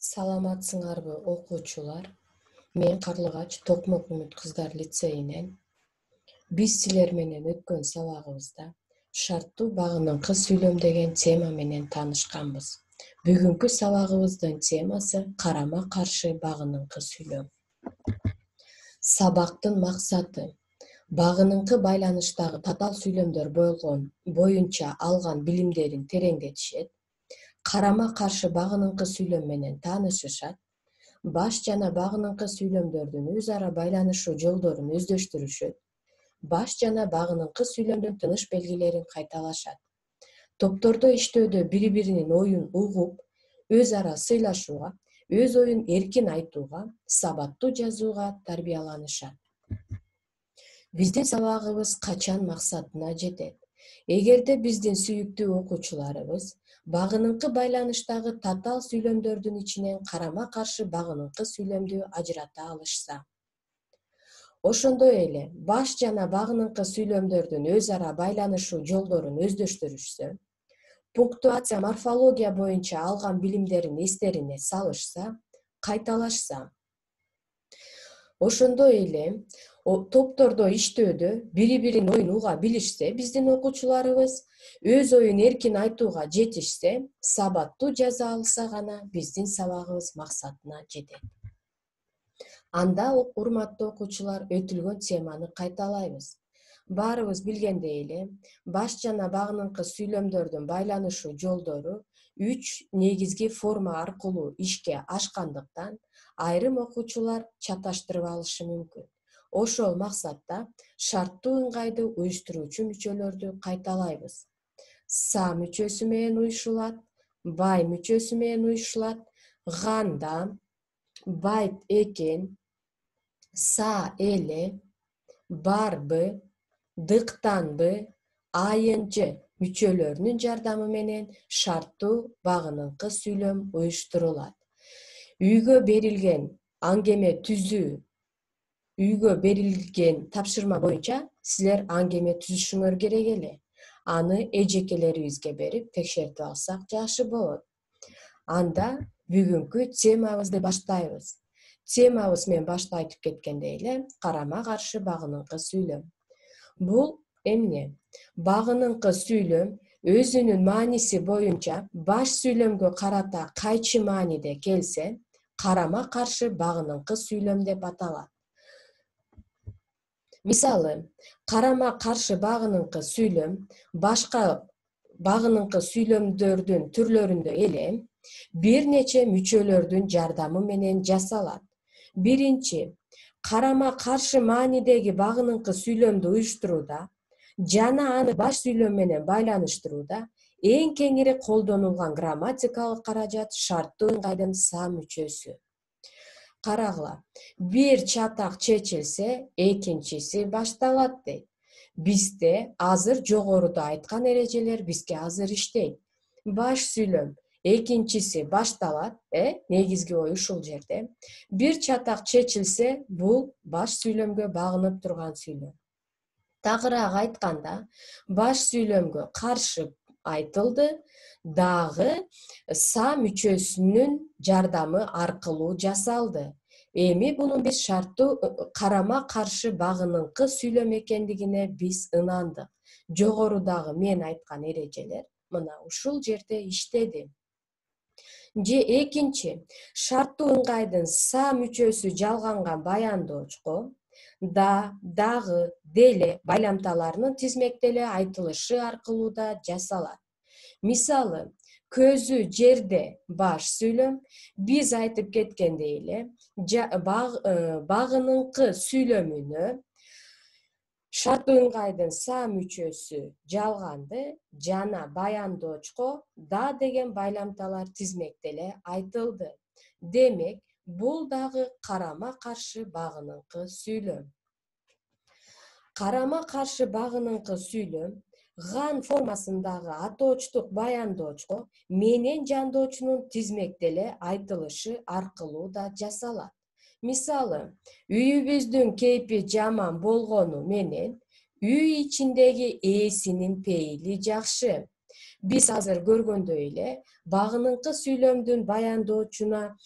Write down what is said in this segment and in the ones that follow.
Саламатсыңарбы окуучулар? Мен Карлыгач Токмок Үмүт кыздар лицейинен. Биз силер менен өткөн сабагыбызда шарттуу багыныңкы сүйлөм деген тема менен таанышканбыз. Бүгүнкү сабагыбыздын темасы карама каршы багыныңкы сүйлөм. Сабактын максаты багыныңкы байланыштагы татаал сүйлөмдөр боюнча алган билимдерин тереңдетишет, карама каршы багыныңкы сүйлөм менен таанышышат, баш жана багыныңкы сүйлөмдөрдүн өз ара байланышуу жолдорун өздөштүрүшөт, баш жана багыныңкы сүйлөмдүн тыныш белгилерин кайталашат. Топтордо иштөөдө бири-биринин оюн угуп, өз ара сыйлашууга, өз оюн эркин айтууга, сабаттуу жазууга тарбияланышат. Биздин сабагыбыз качан максатына жетет? Эгерде биздин сүйүктүү окуучуларыбыз багыныңкы байланыштагы татаал сүйлөмдөрдүн ичинен карама каршы багыныңкы сүйлөмдү ажырата алышса. Ошондой эле баш жана багыныңкы сүйлөмдөрдүн өз ара байланышуу жолдорун өздөштүрүшсө, пунктуация, морфология боюнча алган билимдерин эстерине салышса, кайталашса. Ошондой эле топтордо иштөөдө бири-биринин оюн уга билишсе, биздин окуучуларыбыз өз оюн эркин айтууга жетишсе, сабаттуу жаза алса гана биздин сабагыбыз максатына жетет. Анда, урматтуу окуучулар, өтүлгөн теманы кайталайбыз. Баарыбыз билгендей эле, баш жана багыныңкы сүйлөмдөрдүн байланышуу жолдору 3 негизги форма аркылуу ишке ашкандыктан, айрым окуучулар чаташтырып алышы мүмкүн. Ошол максатта шарттуу ыңгайды уюштуруучу мүчөлөрдү кайталайбыз. Са мүчөсү менен уюшулат, бай мүчөсү менен уюшулат, ганда, байт экен, са эле, барбы, дыктанбы, айынчы мүчөлөрүнүн жардамы менен шарттуу багыныңкы сүйлөм уюштурулат. Үйгө берилген аңгеме түзүү, үйгө берилген тапшырма боюнча силер аңгеме түзүшүңөр керек эле. Аны эжекелерибизге берип текшертип алсак жакшы болот. Анда бүгүнкү темабызды баштайбыз. Темабыз мен башта айтып кеткендей эле, карама каршы багыныңкы сүйлөм. Бул эмне? Багыныңкы сүйлөм өзүнүн мааниси боюнча баш сүйлөмгө карата кайчы мааниде келсе, карама каршы багыныңкы сүйлөм деп аталат. Мисалы, карама каршы багыныңкы сүйлөм башка багыныңкы сүйлөмдөрдүн түрлөрүндө эле бир нече мүчөлөрдүн жардамы менен жасалат. Биринчи, карама каршы маанидеги багыныңкы сүйлөмдү уюштурууда жана аны баш сүйлөм менен байланыштырууда эң кеңири колдонулган грамматикалык каражат шарттуу ыңгайдын са мүчөсү. Карагыла, бир чатак чечилсе, экинчиси башталат дейт. Бизде азыр жогоруда айткан эрежелер бизге азыр иштейт. Баш сүйлөм, экинчиси башталат, негизги ой ушул жерде. Бир чатак чечилсе, бул баш сүйлөмгө багынып турган сүйлөм. Тагыраак айтканда, баш сүйлөмгө каршы айтылды, дагы са мүчөсүнүн жардамы аркылуу жасалды. Эми мунун биз шарттуу карама каршы багыныңкы сүйлөм экендигине биз ынандык. Жогорудагы мен айткан эрежелер мына ушул жерде иштеди. Же экинчи, шарттуу ыңгайдын са мүчөсү жалганган баяндоочко да, дагы, деле байламталарынын тизмектеле айтылышы аркылуу да жасалат. Мисалы, көзү жерде баш сүйлөм, биз айтып кеткендей эле, багыныңкы сүйлөмүнө шарттуу ыңгайдын са мүчөсү жалганды жана баяндоочко да деген байламталар тизмектеле айтылды. Демек, бул дагы карама каршы багыныңкы сүйлөм. Карама каршы багыныңкы сүйлөм ган формасындагы атоочтук баяндоочко менен жандоочунун тизмектеле айтылышы аркылуу да жасалат. Мисалы, үйүбүздүн кейпи жаман болгону менен үй ичиндеги ээсинин пейили жакшы. Биз азыр көргөндөй эле багыныңкы сүйлөмдүн баяндоочуна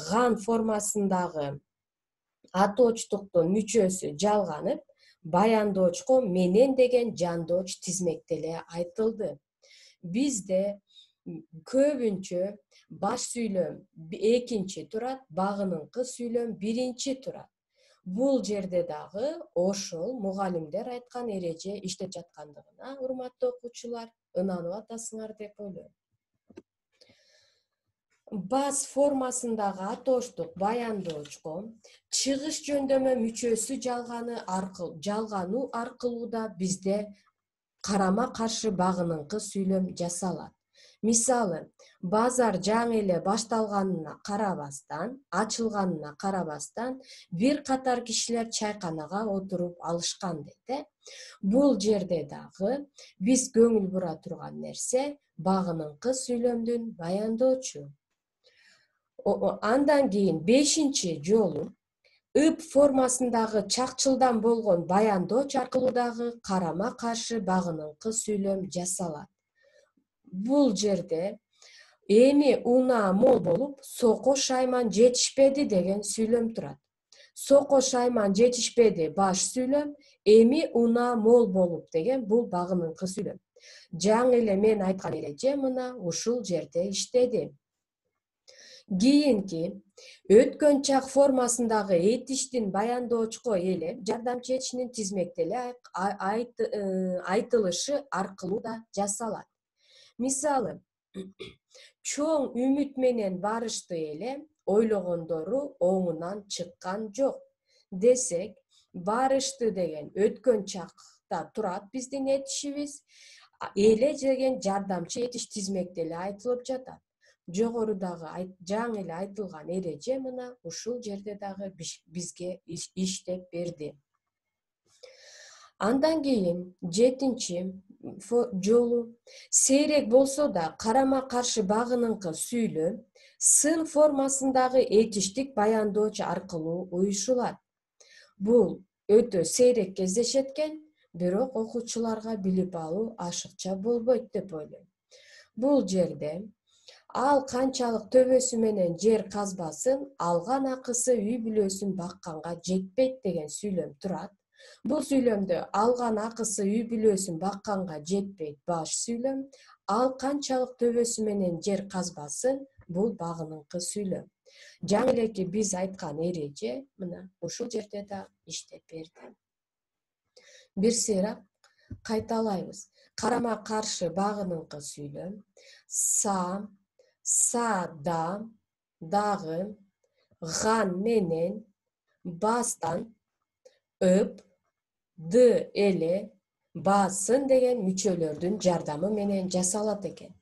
ган формасындагы атоочтуктун мүчөсү жалганып, баяндоочко менен деген жандооч тизмектеле айтылды. Бизде көбүнчө баш сүйлөм экинчи турат, багыныңкы сүйлөм биринчи турат. Бул жерде дагы ошол мугалимдер айткан эреже иштеп жаткандыгына, урматтуу окуучулар, ынанып атасыңар деп ойлойм. Баз формасындагы атооштук баяндоочко чыгыш жөндөмө мүчөсү жалгануу аркылуу да бизде карама-каршы багыныңкы сүйлөм жасалат. Мисалы, базар жаңы эле башталганына карабастан, бир катар кишилер чайканага отуруп алышкан дейт. Бул жерде дагы биз көңүл бура турган нерсе багыныңкы сүйлөмдүн баяндоочу. Андан кийин 5-жолу ып формасындагы чакчылдан болгон баяндооч аркылуу дагы карама-каршы багыныңкы сүйлөм жасалат. Бул жерде эми унаа мол болуп, сокко шайман жетишпеди деген сүйлөм турат. Сокко шайман жетишпеди баш сүйлөм, эми унаа мол болуп деген бул багыныңкы сүйлөм. Жаңы эле мен айткан эреже мына ушул жерде иштеди. Кийинки өткөн чак формасындагы этиштин баяндоочко эле жардамчы этишинин тизмектеле айтылышы аркылуу да жасалат. Мисалы, чоң үмүт менен барышты эле, ойлогондору оңунан чыккан жок десек, барышты деген өткөн чакта турат биздин этишибиз, эле деген жардамчы этиш тизмектеле айтылып жатат. Жогорудагы жаңы эле айтылган эреже мына ушул жерде дагы бизге иштеп берди. Андан кийин 7-жолу сейрек болсо да карама-каршы багыныңкы сүйлөм сын формасындагы этиштик баяндооч аркылуу уюшулат. Бул өтө сейрек кездешет экен, бирок окуучуларга билип алуу ашыкча болбойт деп ойлойм. Бул жерде ал канчалык төбөсү менен жер казбасын, алган акысы үй бүлөсүн бакканга жетпейт деген сүйлөм турат. Бул сүйлөмдө алган акысы үй бүлөсүн бакканга жетпейт баш сүйлөм, ал канчалык төбөсү менен жер казбасын, бул багыныңкы сүйлөм. Жаңы элеки биз айткан эреже мына ушул жерде да иштеп берди. Бир сыйра кайталайбыз. Карама-каршы багыныңкы сүйлөм сада, дагы, ган менен, бастан, ып, ды эле, басын деген мүчөлөрдүн жардамы менен жасалат экен.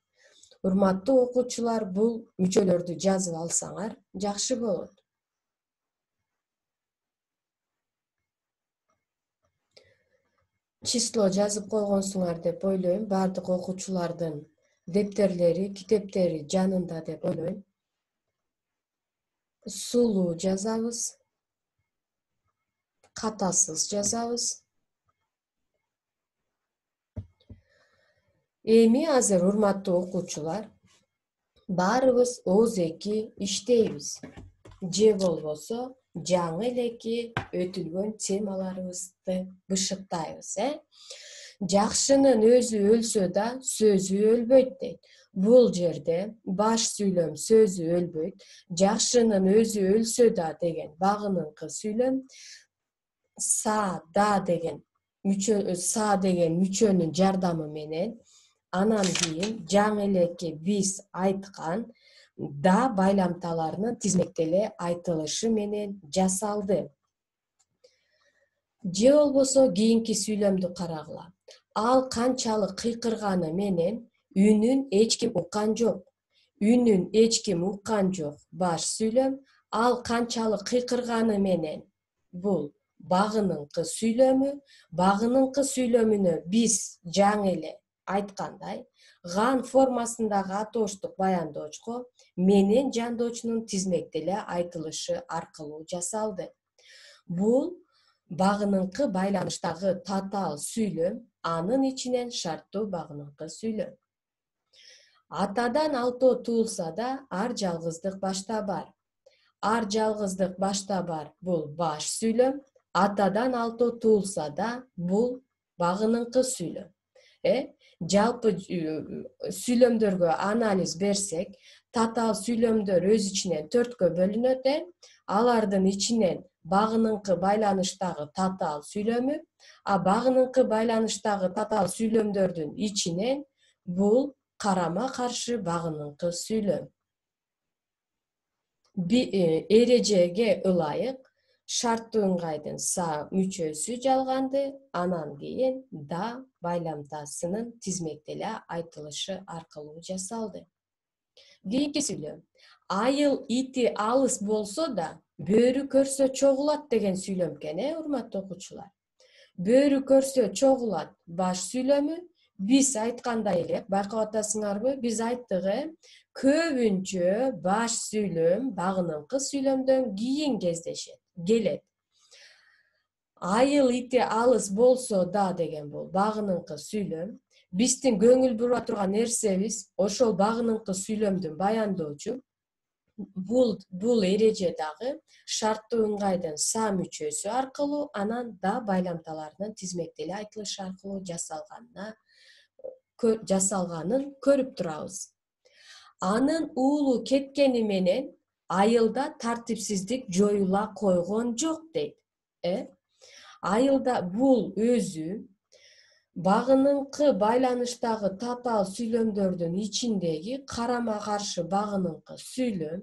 Урматтуу окуучулар, бул мүчөлөрдү жазып алсаңар жакшы болот. Число жазып койгонсуңар деп ойлойм. Бардык окуучулардын дептерлери, китептери жанында деп ойлойм. Сулуу жазабыз, катасыз жазабыз. Эми азыр урматтуу окуучулар, баарыбыз ооз-эки иштейбиз. Же болбосо жаңы элеки өтүлгөн темаларыбызды бышыктайбыз. Жакшынын өзү өлсө да сөзү өлбөйт дейт. Бул жерде баш сүйлөм сөзү өлбөйт. Жакшынын өзү өлсө да деген багыныңкы сүйлөм сада деген мүчөнүн жардамы менен, анан кийин жаңы элеки биз айткан да байламталарынын тизмектеле айтылышы менен жасалды. Же болбосо кийинки сүйлөмдү карагыла. Ал канчалык кыйкырганы менен үнүн эч ким уккан жок. Үнүн эч ким уккан жок баш сүйлөм, ал канчалык кыйкырганы менен, бул багыныңкы сүйлөмү. Багыныңкы сүйлөмүнө биз жаңы эле айткандай, ган формасындагы атооштук баяндоочко менен жандоочунун тизмектеле айтылышы аркылуу жасалды. Бул багыныңкы байланыштагы татаал сүйлөм, анын ичинен шарттуу багыныңкы сүйлөм. Атадан алтоо туулса да, ар жалгыздык башта бар. Ар жалгыздык башта бар бул баш сүйлөм. Атадан алтоо туулса да, бул багыныңкы сүйлөм. Жалпы сүйлөмдөргө анализ берсек, татаал сүйлөмдөр өз ичинен 4кө бөлүнөт. Алардын ичинен багыныңкы байланыштагы татаал сүйлөмү, багыныңкы байланыштагы татаал сүйлөмдөрдүн ичинен бул карама каршы багыныңкы сүйлөм. Эрежеге ылайык шарттуу ыңгайдын са мүчөсү жалганды, анан кийин да байламтасынын тизмектеле айтылышы аркылуу жасалды. Кийинки сүйлөм. Айыл ити алыс болсо да, бөрү көрсө чогулат деген сүйлөм экен, урматтуу окуучулар. Бөрү көрсө чогулат баш сүйлөмү. Биз айткандай эле, байкап атасыңарбы? Биз айттык, көбүнчө баш сүйлөм багыныңкы сүйлөмдөн кийин келет. Айыл ити алыс болсо да деген бул багыныңкы сүйлөм. Биздин көңүл бура турган нерсебиз ошол багыныңкы сүйлөмдүн баяндоочу. Бул эреже дагы шарттуу ыңгайдын са мүчөсү аркылуу, анан да байламталарынын тизмектеле айтылышы аркылуу жасалганын көрүп турабыз. Анын уулу кеткени менен айылда тартипсиздик жоюла койгон жок дейт. Айылда бул өзү багыныңкы байланыштагы татаал сүйлөмдөрдүн ичиндеги карама каршы багыныңкы сүйлөм.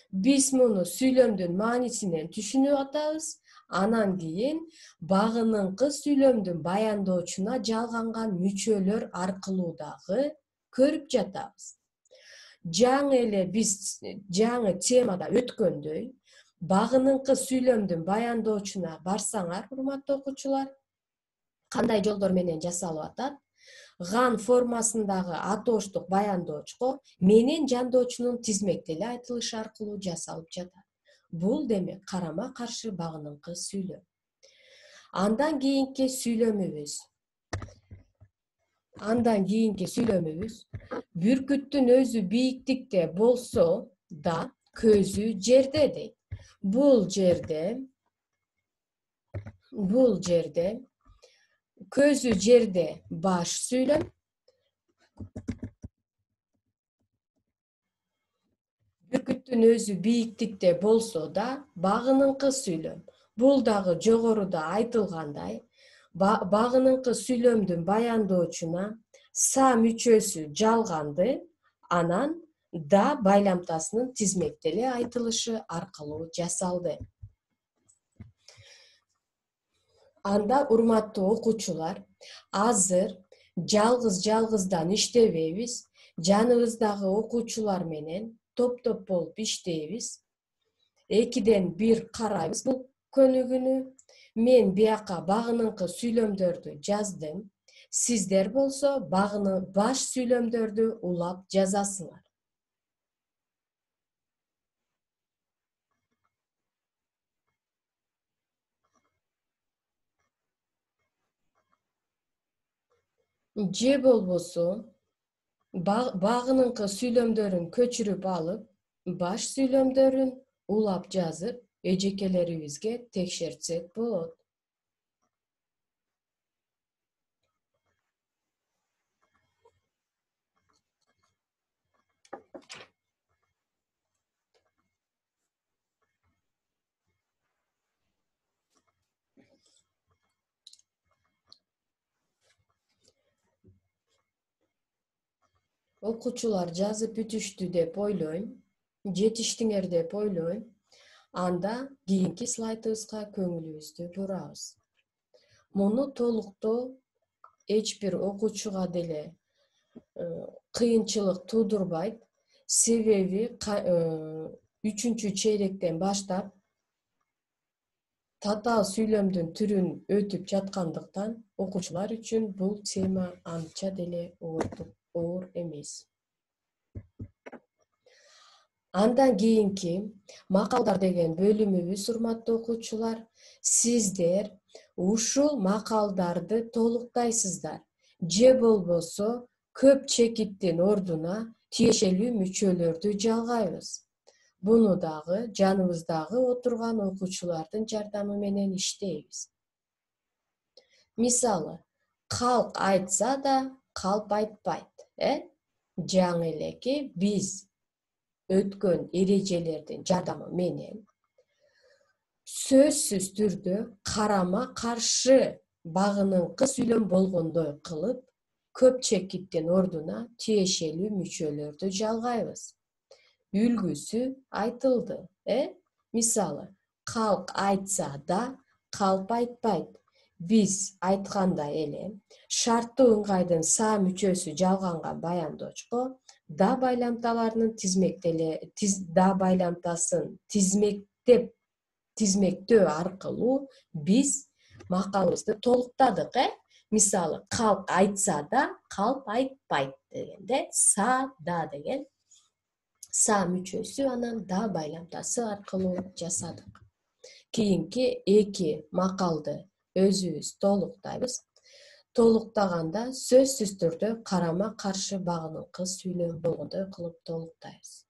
Биз муну сүйлөмдүн маанисинен түшүнүп атабыз. Анан кийин багыныңкы сүйлөмдүн баяндоочуна жалганган мүчөлөр аркылуу дагы көрүп жатабыз. Биз жаңы темада өткөндөй, багыныңкы сүйлөмдүн баяндоочуна барсаңар, урматтуу окуучулар, кандай жолдор менен жасалып атат? Ган формасындагы атооштук баяндоочко менен жандоочунун тизмектеле айтылышы аркылуу жасалып жатат. Бул демек карама каршы багыныңкы сүйлөм. Андан кийинки сүйлөмүбүз бүркүттүн өзү бийиктикте болсо да көзү жерде дейт. Бул жерде көзү жерде баш сүйлөм, бүркүттүн өзү бийиктикте болсо да багыныңкы сүйлөм. Бул дагы жогоруда айтылгандай, багыныңкы сүйлөмдүн баяндоочуна са мүчөсү жалганды, анан да байламтасынын тизмектеле айтылышы аркылуу жасалды. Анда, урматтуу окуучулар, азыр жалгыздан иштебейбиз, жаныбыздагы окуучулар менен топ болуп иштейбиз. 2-1 карайбыз бул көнүгүүнү. Мен бияка багыныңкы сүйлөмдөрдү жаздым. Сиздер болсо баш сүйлөмдөрдү улап жазасыңар. Же болбосо багыныңкы сүйлөмдөрүн көчүрүп алып, баш сүйлөмдөрүн улап жазып, эжекелерибизге текшертсек болот. Окуучулар жазып бүтүштү деп ойлойм, жетиштиңер деп ойлойм. Анда кийинки слайдыбызга көңүлүбүздү бурабыз. Муну толуктоо эч бир окуучуга деле кыйынчылык туудурбайт. Себеби 3-чү чейректен баштап татаал сүйлөмдүн түрүн өтүп жаткандыктан окуучулар үчүн бул тема анча деле оор эмес. Андан кийинки макалдар деген бөлүмүбүз, урматтуу окуучулар, сиздер ушул макалдарды толуктайсыздар. Же болбосо Köp çekittin orduna тиешелүү мүчөлөрдү жалгайбыз. Буну дагы жаныбыздагы отурган окуучулардын жардамы менен иштейбиз. Мисалы, калк айтса да калп айтпайт, жаңы элеки биз өткөн эрежелердин жардамы менен сөзсүз түрдө карама каршы багыныңкы сүйлөм болгондой кылып, көп чекиттин ордуна тиешелүү мүчөлөрдү жалгайбыз. Үлгүсү айтылды, Мисалы, калк айтса да калп айтпайт. Биз айткандай эле шарттуу ыңгайдын са мүчөсү жалганган баяндоочко да байламталарынын да байламтасын тизмектөө аркылуу биз макалыбызды толуктадык, Мисалы, калк айтса да калп айтпайт дегенде са да деген са мүчөсү анан да байламтасы аркылуу жасадык. Кийинки эки макалды өзүбүз толуктайбыз. Толуктаганда сөзсүз түрдө карама каршы багыныңкы сүйлөм болгондой кылып толуктайбыз.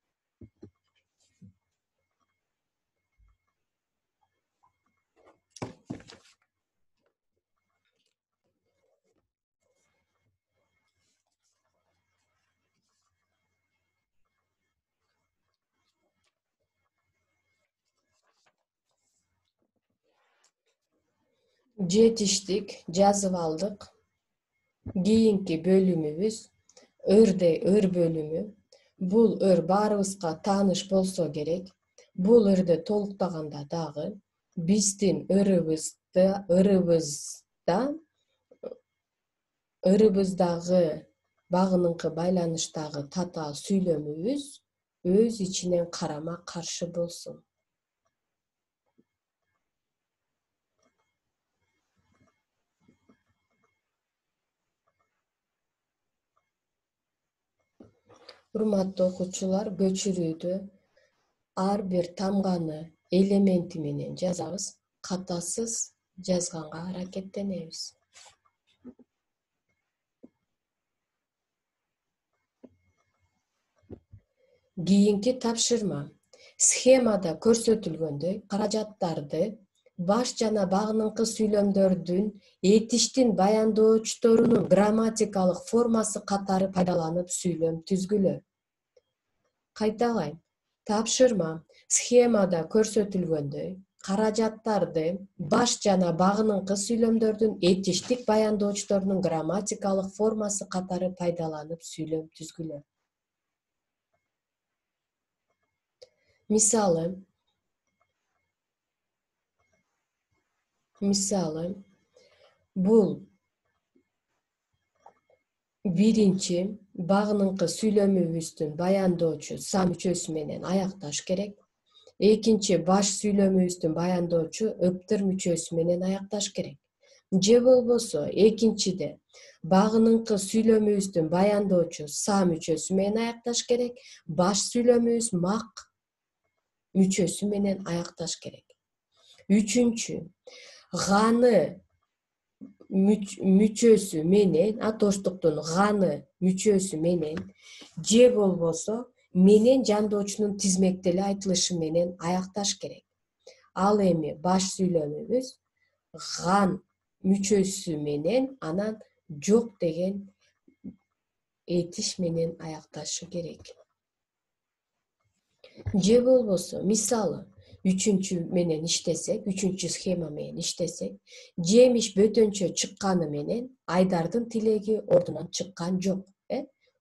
Жетиштик, жазып алдык. Кийинки бөлүмүбүз өр бөлүмү. Бул өр баарыбызга тааныш болсо керек. Бул өрдө толуктаганда дагы биздин ырыбыздагы багыныңкы байланыштагы татаал сүйлөмүбүз өз ичинен карама каршы болсун. Урматтуу окуучулар, көчүрүүдө ар бир тамганы элементи менен жазабыз, катасыз жазганга аракеттенебиз. Кийинки тапшырма. Схемада көрсөтүлгөндөй каражаттарды баш жана багыныңкы сүйлөмдөрдүн этиштин баяндоочторунун грамматикалык формасы катары пайдаланып сүйлөм түзгүлө. Кайталайм. Тапшырма. Схемада көрсөтүлгөндөй каражаттарды баш жана багыныңкы сүйлөмдөрдүн этиштик баяндоочторунун грамматикалык формасы катары пайдаланып сүйлөм түзгүлө. Мисалы, бул биринчи багыныңкы сүйлөмүбүздүн баяндоочу са мүчөсү менен аякташ керек. Экинчи баш сүйлөмүбүздүн баяндоочу ыптыр мүчөсү менен аякташ керек. Же болбосо экинчиде багыныңкы сүйлөмүбүздүн баяндоочу са мүчөсү менен аякташ керек. Баш сүйлөмүбүз мак мүчөсү менен аякташ керек. Үчүнчү, ганы мүчөсү менен, атоштуктун ганы мүчөсү менен же болбосо менен жандоочунун тизмектеле айтылышы менен аякташ керек. Ал эми баш сүйлөмүбүз ган мүчөсү менен анан жок деген этиш менен аякташы керек. Же болбосо, мисалы, үчүнчү менен иштесек, үчүнчү схема менен иштесек, жемиш бөтөнчө чыкканы менен Айдардын тилеги ордунан чыккан жок.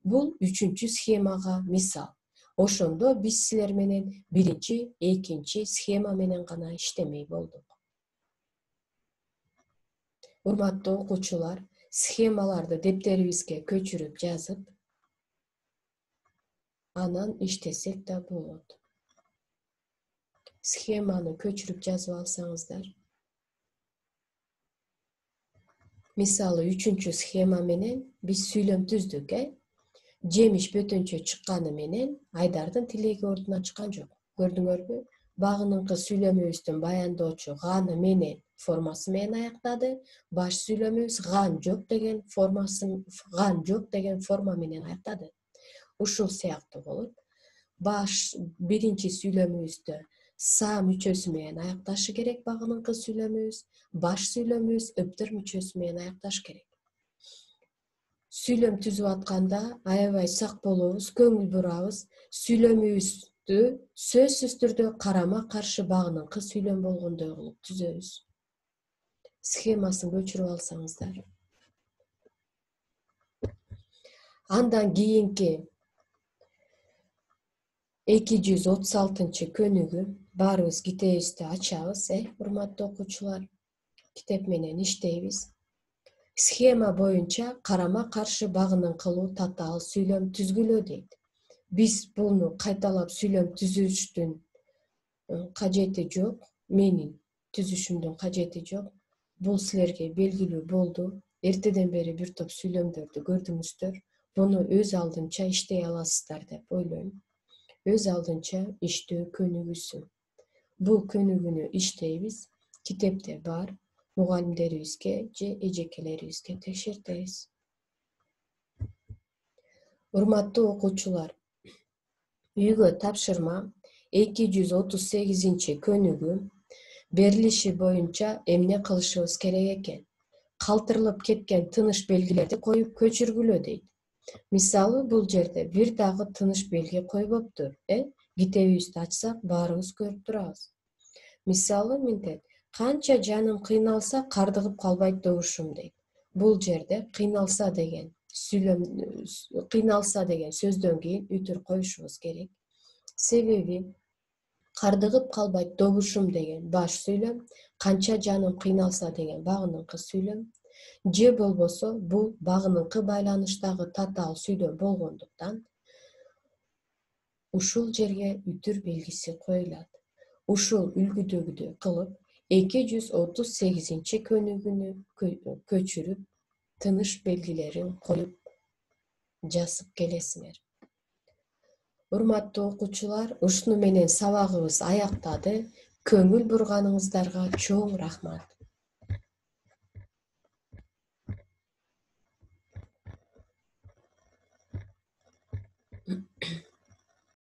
Бул үчүнчү схемага мисал. Ошондо биз силер менен биринчи, экинчи схема менен гана иштемей болдук. Урматтуу окуучулар, схемаларды дептерибизге көчүрүп жазып, анан иштесек да болот. Схеманы көчүрүп жазып алсаңыздар. Мисалы, үчүнчү схема менен биз сүйлөм түздүк, Жемиш бөтөнчө чыкканы менен Айдардын тилеги ордунан чыккан жок. Көрдүңөрбү? Багыныңкы сүйлөмүбүздүн баяндоочу ганы менен формасы менен аяктады. Баш сүйлөмүбүз ган жок деген форма менен аяктады. Ушул сыяктуу болот. Баш биринчи сүйлөмүбүздө са мүчөсү менен аякташы керек багыныңкы сүйлөмүбүз. Баш сүйлөмүбүз өптөр мүчөсү менен аякташ керек. Сүйлөм түзүп атканда аябай сак болобуз, көңүл бурабыз. Сүйлөмүбүздү сөзсүз түрдө карама-каршы багыныңкы сүйлөм болгондой кылып түзөбүз. Схемасын көчүрүп алсаңыздар. Андан кийинки 236 көнүгүү баарыбыз китебибизди ачабыз, урматтуу окуучулар. Китеп менен иштейбиз. Схема боюнча карама-каршы багыныңкылуу татаал сүйлөм түзгүлө дейт. Биз буну кайталап сүйлөм түзүштүн кажети жок. Менин түзүшүмдүн кажети жок. Бул силерге белгилүү болду. Эртеден бери бир топ сүйлөмдөрдү көрдүңүздөр. Буну өз алдынча иштей аласыздар деп ойлойм. Өз алдынча иштөө көнүгүүсү. Бул көнүгүүнү иштейбиз. Китепте бар. Мугалимдерибизге же эжекелерибизге текшертебиз. Урматтуу окуучулар, үйгө тапшырма 238 көнүгүү берилиши боюнча эмне кылышыбыз керек экен? Калтырылып кеткен тыныш белгилерди коюп көчүргүлө дейт. Мисалы, бул жерде бир дагы тыныш белги койбоптур. Китебибизди ачсак, баарыбыз көрүп турабыз. Мисалы, мынтет: канча жаным кыйналса, кардыгып калбайт добушум дейт. Бул жерде кыйналса деген сөздөн кийин үтүр коюшубуз керек. Себеби кардыгып калбайт добушум деген баш сүйлөм, канча жаным кыйналса деген багыныңкы сүйлөм, же болбосо бул багыныңкы байланыштагы татаал сүйлөм болгондуктан ушул жерге үтүр белгиси коюлат. Ушул үлгүдөгүдөй кылып 238 көнүгүүнү көчүрүп, тыныш белгилерин коюп жазып келесиңер. Урматтуу окуучулар, ушуну менен сабагыбыз аяктады. Көңүл бурганыңыздарга чоң рахмат.